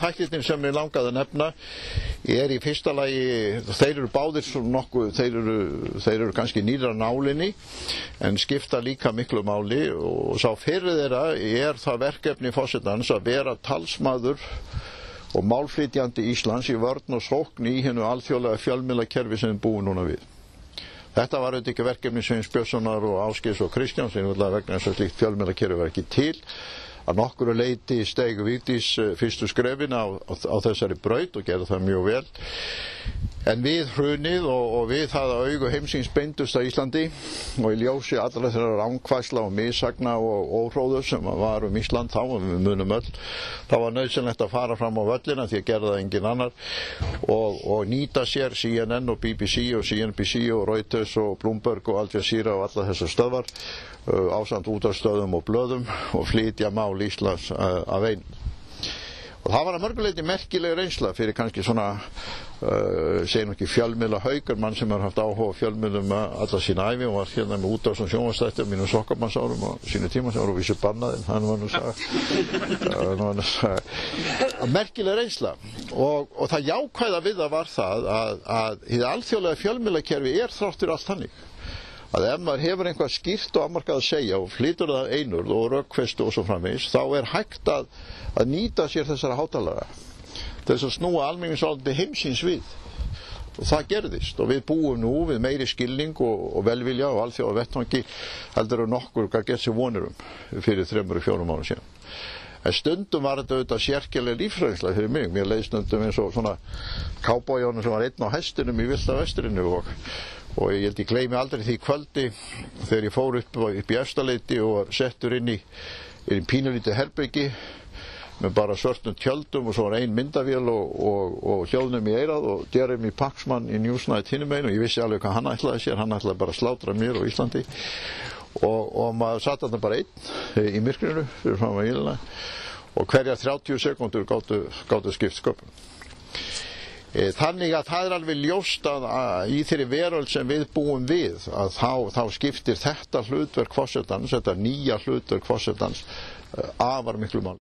þættirnir sem ég langaði að nefna í fyrsta lagi, þeir eru báðir nokkuð, þeir eru kannski nýra nálinni en skipta líka miklu máli og sá fyrri þeirra það verkefni forsetans að vera talsmaður og málflytjandi Íslands í vörn og sókn í hinu alþjóðlega fjölmiðlakerfi sem við búum núna við. Þetta var auðvitað ekki verkefni Sveins Björnssonar og Ásgeirs og Kristjáns, vegna þess að slíkt fjölmiðlakerfi var ekki til. Að nokkru leyti steig Vigdís fyrstu skrefin á þessari braut og gerði það mjög vel. En við hrunið og við það að augu heimsins beindust á Íslandi og í ljósi allra þeirra rangfærsla og missagna og óhróðu sem var Ísland þá, og við munum öll, þá var nauðsynlegt að fara fram á völlina því að gera það engin annar og nýta sér CNN og BBC og CNBC og Reuters og Bloomberg og Al Jazeera og alla þessar stöðvar ásamt útvarpsstöðvum og blöðum og flytja mál Íslands af einu. Og það var að mörguleyti merkileg reynsla fyrir kannski svona, segjum ekki fjölmiðla haugur, mann sem har haft áhuga á fjölmiðlum alla sína ævi og var hérna með útvarps- og sjónvarpsþætti á mínum sokkamannsárum á sínu tíma sem voru vísu bannaðinn, hann var nú sagt. Merkileg reynsla og það jákvæða við það var það að hið alþjóðlega fjölmiðlakerfi þráttur allt þannig. Að ef maður hefur einhvað skýrt og afmarkað að segja og flytur það einurð og rökfestu og svo framvegis, þá hægt að nýta sér þessara hátalara til þess að snúa almenningsáliti heimsins við. Og það gerðist og við búum nú við meiri skilning og velvilja og alþjóða vettvangi heldur nokkur gæti gert sér vonir fyrir 3-4 árum síðan. En stundum var þetta auðvitað sérkennileg lífsreynsla fyrir mig. Mér leið stundum eins og svona kábójónu sem var einn á hestinum í villta vestrinu og ég held ég gleymi aldrei því kvöldi þegar ég fór upp í Efstaleiti og var settur inn í pínulítið herbyggi með bara svörtum tjöldum og svo var ein myndavél og hljóðnum í eyrað og Jeremy Paxman í Newsnight hinum einu og ég vissi alveg hvað hann ætlaði sér, hann ætlaði bara að slátra mér og Íslandi og maður satt þarna bara einn í myrkrinu fyrir fram að íluna og hverjar 30 sekúndur gátu skipt sköpum. Þannig að það alveg ljóst að í þeirri veröld sem við búum við að þá skiptir þetta hlutverk forsetans, þetta nýja hlutverk forsetans afar miklu máli.